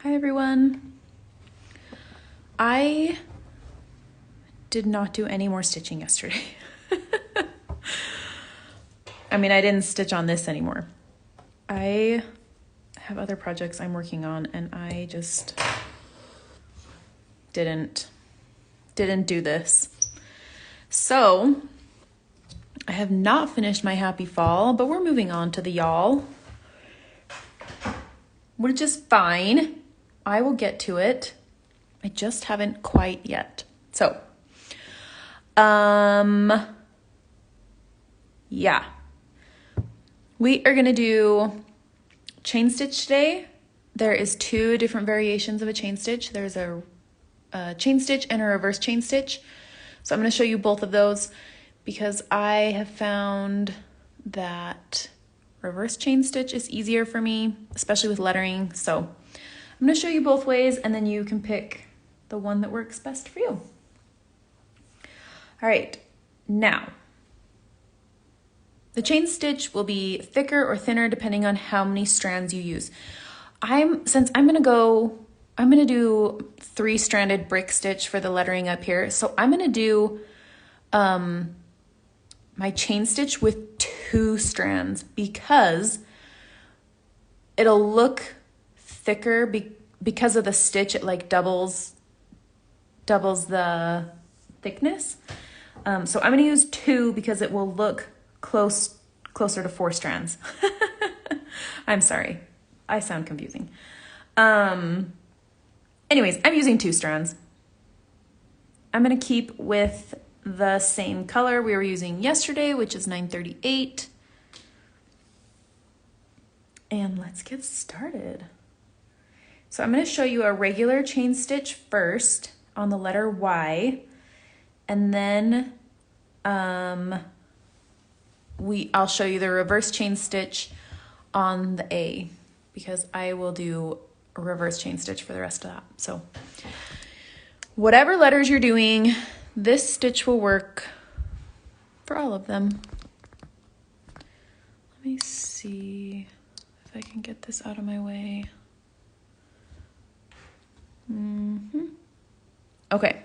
Hi everyone. I did not do any more stitching yesterday. I mean, I didn't stitch on this anymore. I have other projects I'm working on and I just didn't do this. So I have not finished my happy fall, but we're moving on to the y'all, which is fine. I will get to it. I just haven't quite yet. So, yeah. We are gonna do chain stitch today. There is two different variations of a chain stitch. There's a chain stitch and a reverse chain stitch. So I'm gonna show you both of those because I have found that reverse chain stitch is easier for me, especially with lettering. So I'm gonna show you both ways and then you can pick the one that works best for you. All right, now, the chain stitch will be thicker or thinner depending on how many strands you use. I'm gonna do 3-stranded brick stitch for the lettering up here. So I'm gonna do my chain stitch with 2 strands because it'll look thicker because of the stitch. It like doubles the thickness. So I'm gonna use 2 because it will look closer to 4 strands. I'm sorry, I sound confusing. Anyways, I'm using 2 strands. I'm gonna keep with the same color we were using yesterday, which is 938. And let's get started. So I'm gonna show you a regular chain stitch first on the letter Y, and then I'll show you the reverse chain stitch on the A because I will do a reverse chain stitch for the rest of that. So whatever letters you're doing, this stitch will work for all of them. Let me see if I can get this out of my way. Okay,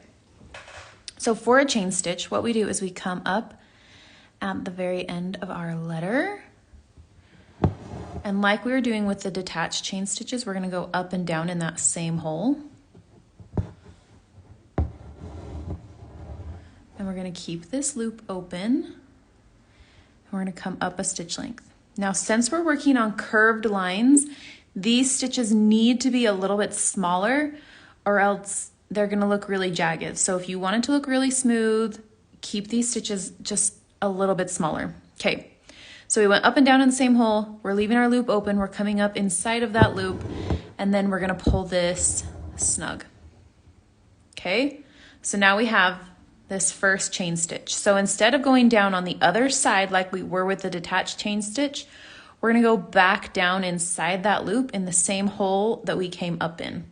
so for a chain stitch, what we do is we come up at the very end of our letter. And like we were doing with the detached chain stitches, we're gonna go up and down in that same hole. And we're gonna keep this loop open. And we're gonna come up a stitch length. Now, since we're working on curved lines, these stitches need to be a little bit smaller or else they're gonna look really jagged. So if you want it to look really smooth, keep these stitches just a little bit smaller. Okay, so we went up and down in the same hole. We're leaving our loop open. We're coming up inside of that loop, and then we're gonna pull this snug. Okay, so now we have this first chain stitch. So instead of going down on the other side like we were with the detached chain stitch, we're gonna go back down inside that loop in the same hole that we came up in.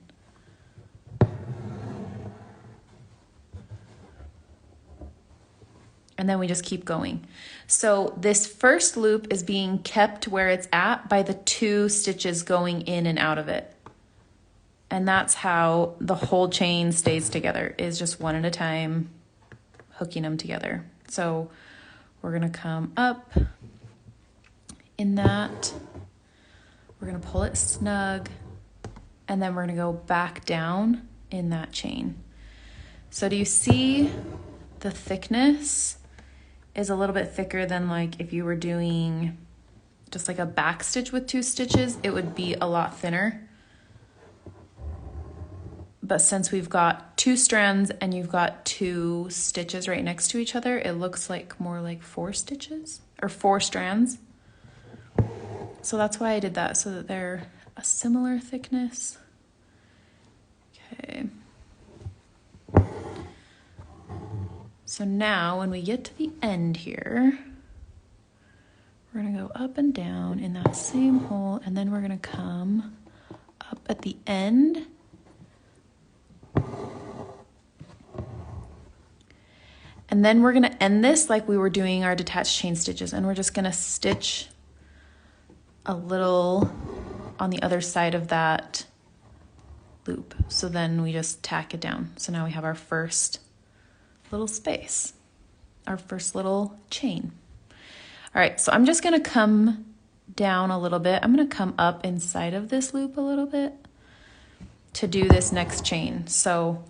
And then we just keep going. So this first loop is being kept where it's at by the 2 stitches going in and out of it. And that's how the whole chain stays together, is just one at a time, hooking them together. So we're gonna come up in that, we're gonna pull it snug, and then we're gonna go back down in that chain. So do you see the thickness is a little bit thicker than like if you were doing just like a back stitch with 2 stitches, it would be a lot thinner. But since we've got 2 strands and you've got 2 stitches right next to each other, it looks like more like 4 stitches or 4 strands. So that's why I did that, so that they're a similar thickness. Okay. So now when we get to the end here, we're gonna go up and down in that same hole, and then we're gonna come up at the end. And then we're gonna end this like we were doing our detached chain stitches, and we're just gonna stitch a little on the other side of that loop. So then we just tack it down. So now we have our first little space, our first little chain. All right, so I'm just gonna come down a little bit. I'm gonna come up inside of this loop a little bit to do this next chain. So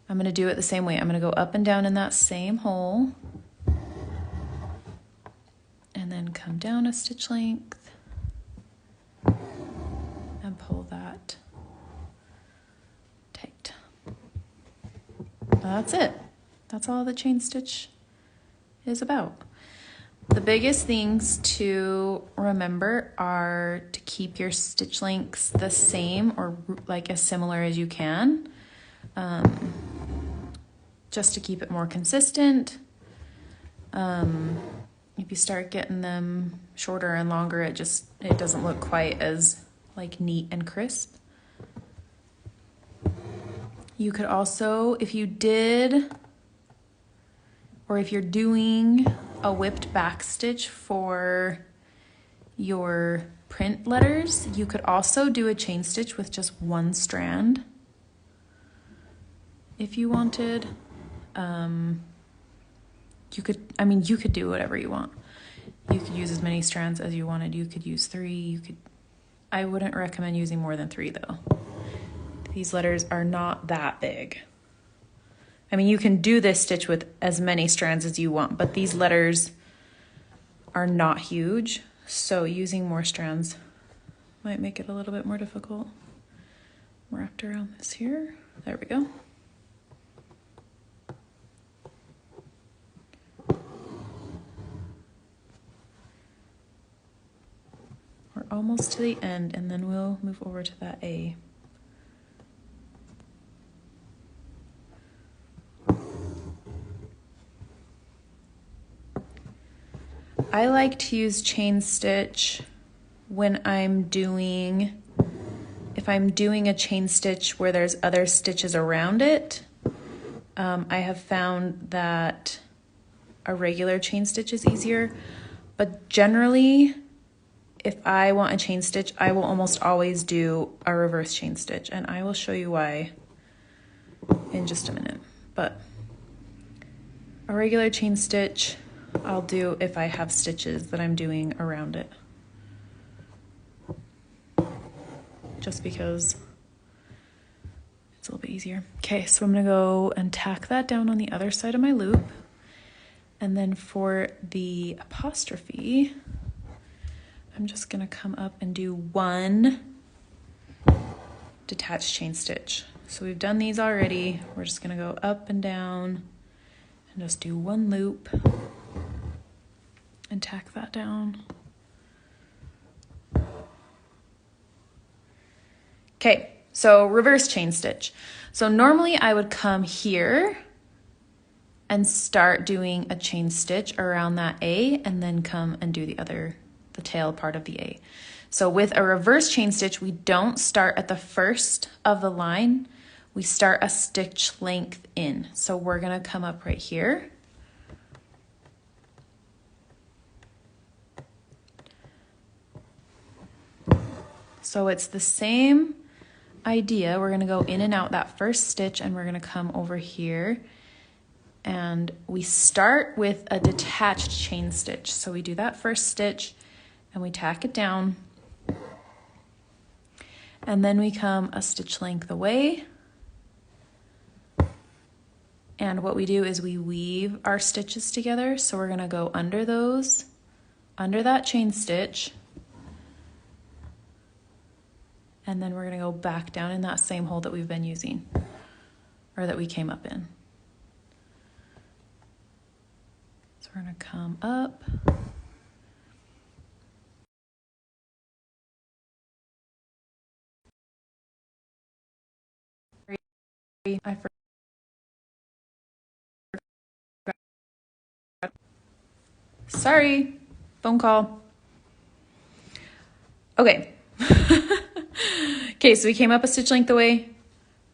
I'm gonna do it the same way. I'm gonna go up and down in that same hole and then come down a stitch length and pull that tight. That's it. That's all the chain stitch is about. The biggest things to remember are to keep your stitch lengths the same or like as similar as you can, just to keep it more consistent. If you start getting them shorter and longer, it doesn't look quite as like neat and crisp. You could also, if you're doing a whipped back stitch for your print letters, you could also do a chain stitch with just one strand if you wanted. You could do whatever you want. You could use as many strands as you wanted. You could use 3. I wouldn't recommend using more than 3 though. These letters are not that big. I mean, you can do this stitch with as many strands as you want, but these letters are not huge, so using more strands might make it a little bit more difficult. Wrapped around this here. There we go. We're almost to the end, and then we'll move over to that A. I like to use chain stitch when if I'm doing a chain stitch where there's other stitches around it. I have found that a regular chain stitch is easier, but generally, if I want a chain stitch, I will almost always do a reverse chain stitch, and I will show you why in just a minute. But a regular chain stitch I'll do if I have stitches that I'm doing around it, just because it's a little bit easier. Okay, so I'm gonna go and tack that down on the other side of my loop, and then for the apostrophe, I'm just gonna come up and do one detached chain stitch. So we've done these already. We're just gonna go up and down and just do one loop and tack that down. Okay, so reverse chain stitch. So normally I would come here and start doing a chain stitch around that A and then come and do the tail part of the A. So with a reverse chain stitch, we don't start at the first of the line, we start a stitch length in. So we're gonna come up right here. So it's the same idea. We're gonna go in and out that first stitch, and we're gonna come over here, and we start with a detached chain stitch. So we do that first stitch and we tack it down, and then we come a stitch length away, and what we do is we weave our stitches together. So we're gonna go under that chain stitch, and then we're gonna go back down in that same hole that we've been using, or that we came up in. So we're gonna come up. I forgot. Sorry, phone call. Okay. Okay, so we came up a stitch length away.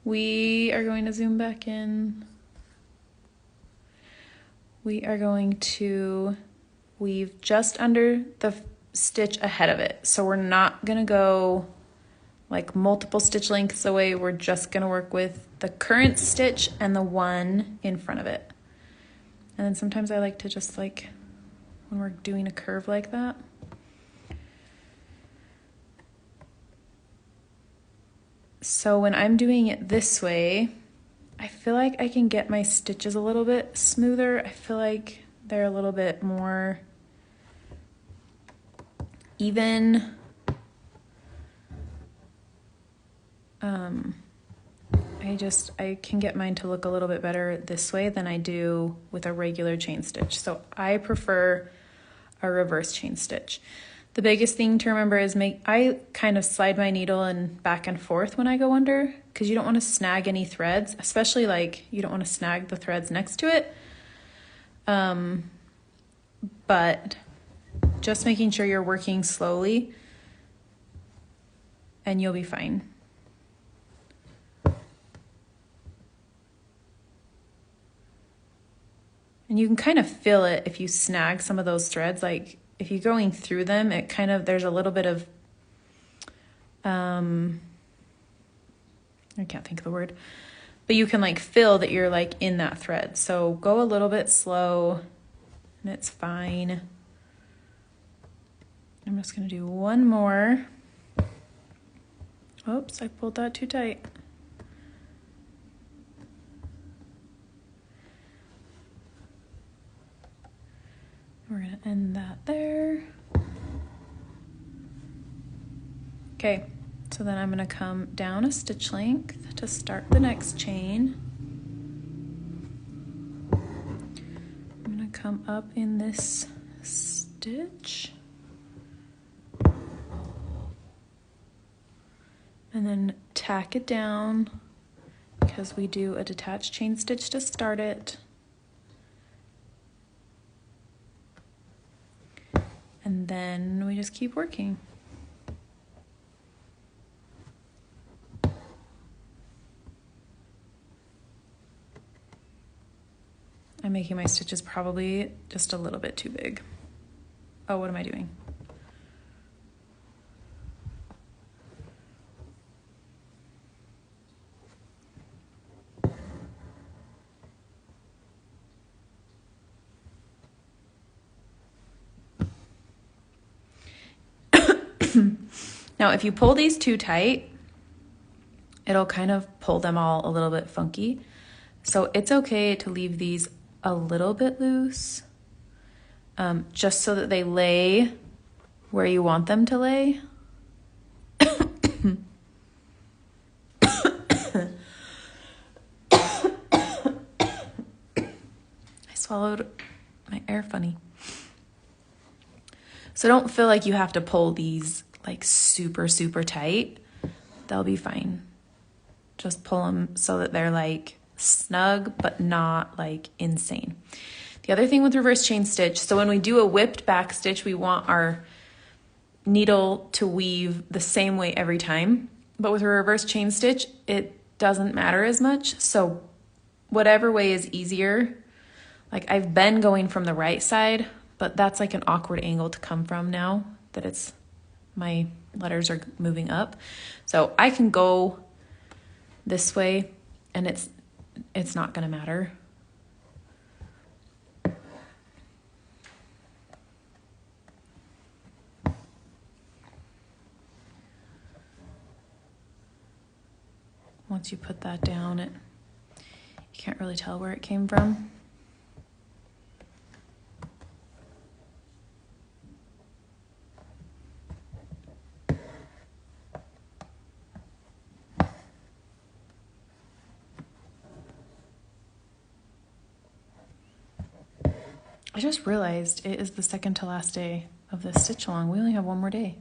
We are going to zoom back in. We are going to weave just under the stitch ahead of it. So we're not gonna go like multiple stitch lengths away, we're just gonna work with the current stitch and the one in front of it. And then sometimes I like to just like, when we're doing a curve like that, so when I'm doing it this way, I feel like I can get my stitches a little bit smoother. I feel like they're a little bit more even. I can get mine to look a little bit better this way than I do with a regular chain stitch. So I prefer a reverse chain stitch. The biggest thing to remember is I kind of slide my needle and back and forth when I go under, because you don't want to snag any threads, especially like you don't want to snag the threads next to it. But just making sure you're working slowly and you'll be fine. And you can kind of feel it if you snag some of those threads. Like if you're going through them, it kind of, there's a little bit of, I can't think of the word, but you can like feel that you're like in that thread. So go a little bit slow and it's fine. I'm just gonna do one more. Oops, I pulled that too tight. We're gonna end that there. Okay, so then I'm gonna come down a stitch length to start the next chain. I'm gonna come up in this stitch. And then tack it down because we do a detached chain stitch to start it. And then we just keep working. I'm making my stitches probably just a little bit too big. Oh, what am I doing? Now, if you pull these too tight, it'll kind of pull them all a little bit funky. So it's okay to leave these a little bit loose, just so that they lay where you want them to lay. I swallowed my air funny. So don't feel like you have to pull these like super, super tight. They'll be fine. Just pull them so that they're like snug, but not like insane. The other thing with reverse chain stitch, so when we do a whipped back stitch, we want our needle to weave the same way every time. But with a reverse chain stitch, it doesn't matter as much. So whatever way is easier. Like I've been going from the right side, but that's like an awkward angle to come from now that it's my letters are moving up. So I can go this way and it's not gonna matter. Once you put that down, you can't really tell where it came from. I just realized it is the second to last day of this stitch along. We only have one more day.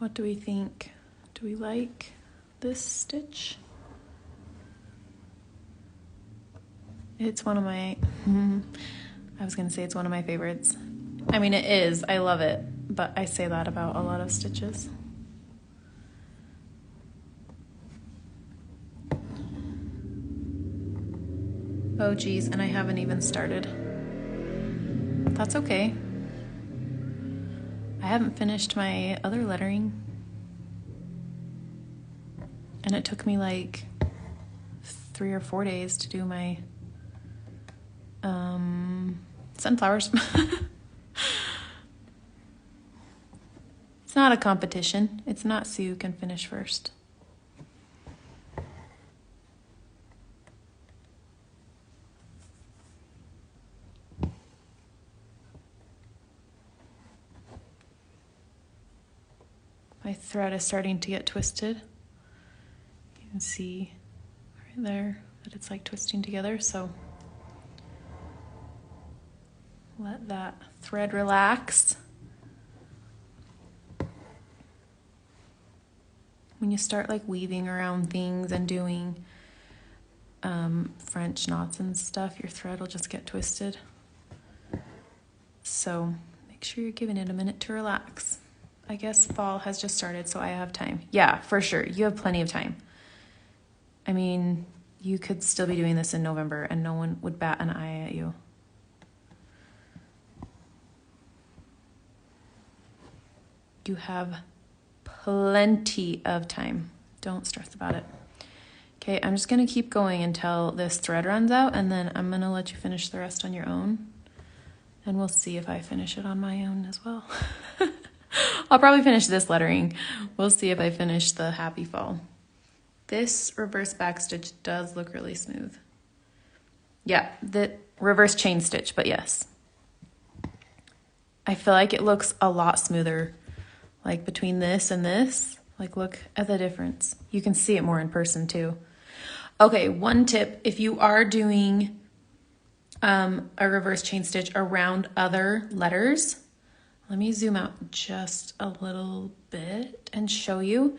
What do we think? Do we like this stitch? It's one of my, I was gonna say it's one of my favorites. I mean, it is, I love it, but I say that about a lot of stitches. Oh geez, and I haven't even started. That's okay. I haven't finished my other lettering. And it took me like 3 or 4 days to do my sunflowers. It's not a competition. It's not so you can finish first. My thread is starting to get twisted. You can see right there that it's like twisting together, so let that thread relax. When you start like weaving around things and doing French knots and stuff, your thread will just get twisted. So make sure you're giving it a minute to relax. I guess fall has just started, so I have time. Yeah, for sure. You have plenty of time. I mean, you could still be doing this in November and no one would bat an eye at you. You have plenty of time. Don't stress about it. Okay, I'm just gonna keep going until this thread runs out, and then I'm gonna let you finish the rest on your own. And we'll see if I finish it on my own as well. I'll probably finish this lettering. We'll see if I finish the happy fall. This reverse back stitch does look really smooth. Yeah, the reverse chain stitch, but yes. I feel like it looks a lot smoother, like between this and this. Like, look at the difference. You can see it more in person too. Okay, one tip, if you are doing a reverse chain stitch around other letters, let me zoom out just a little bit and show you.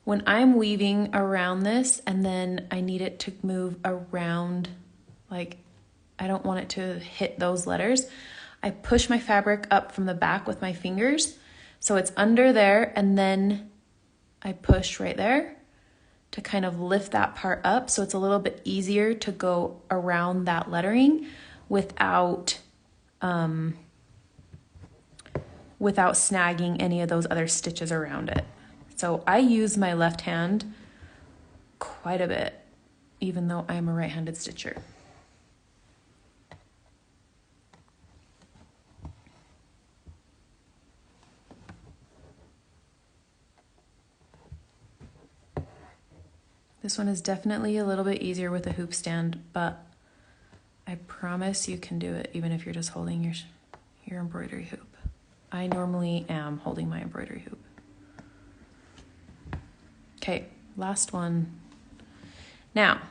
When I'm weaving around this and then I need it to move around, like I don't want it to hit those letters, I push my fabric up from the back with my fingers. So it's under there, and then I push right there to kind of lift that part up. So it's a little bit easier to go around that lettering without snagging any of those other stitches around it. So I use my left hand quite a bit, even though I'm a right-handed stitcher. This one is definitely a little bit easier with a hoop stand, but I promise you can do it even if you're just holding your embroidery hoop. I normally am holding my embroidery hoop. Okay, last one. Now,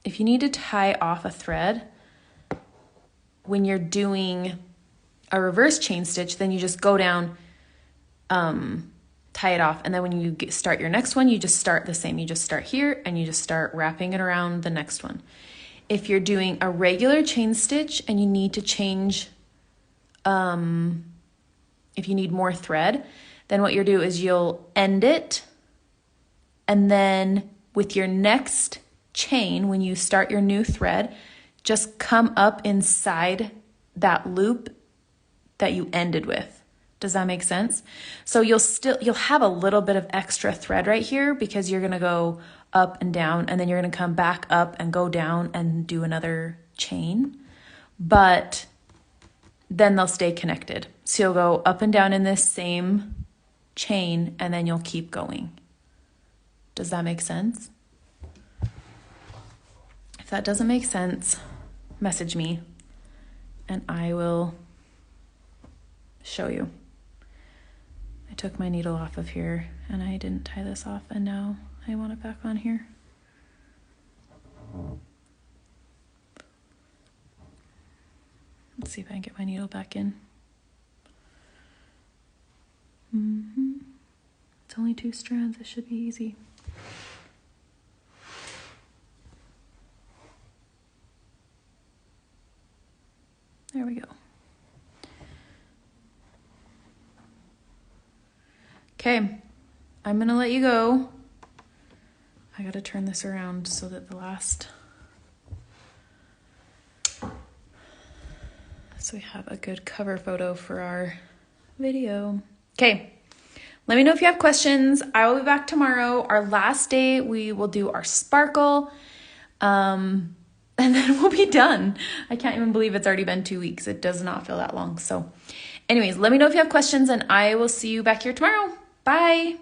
if you need to tie off a thread, when you're doing a reverse chain stitch, then you just go down, tie it off, and then when you start your next one, you just start the same. You just start here and you just start wrapping it around the next one. If you're doing a regular chain stitch and you need to change, if you need more thread, then what you'll do is you'll end it, and then with your next chain, when you start your new thread, just come up inside that loop that you ended with. Does that make sense? So you'll have a little bit of extra thread right here because you're gonna go up and down, and then you're gonna come back up and go down and do another chain, but then they'll stay connected. So you'll go up and down in this same chain, and then you'll keep going. Does that make sense? If that doesn't make sense, message me and I will show you. I took my needle off of here and I didn't tie this off, and now I want it back on here. Let's see if I can get my needle back in. 2 strands. It should be easy. There we go. Okay, I'm gonna let you go. I gotta turn this around so that so we have a good cover photo for our video. Okay, let me know if you have questions. I will be back tomorrow. Our last day, we will do our sparkle, and then we'll be done. I can't even believe it's already been 2 weeks. It does not feel that long. So anyways, let me know if you have questions, and I will see you back here tomorrow. Bye.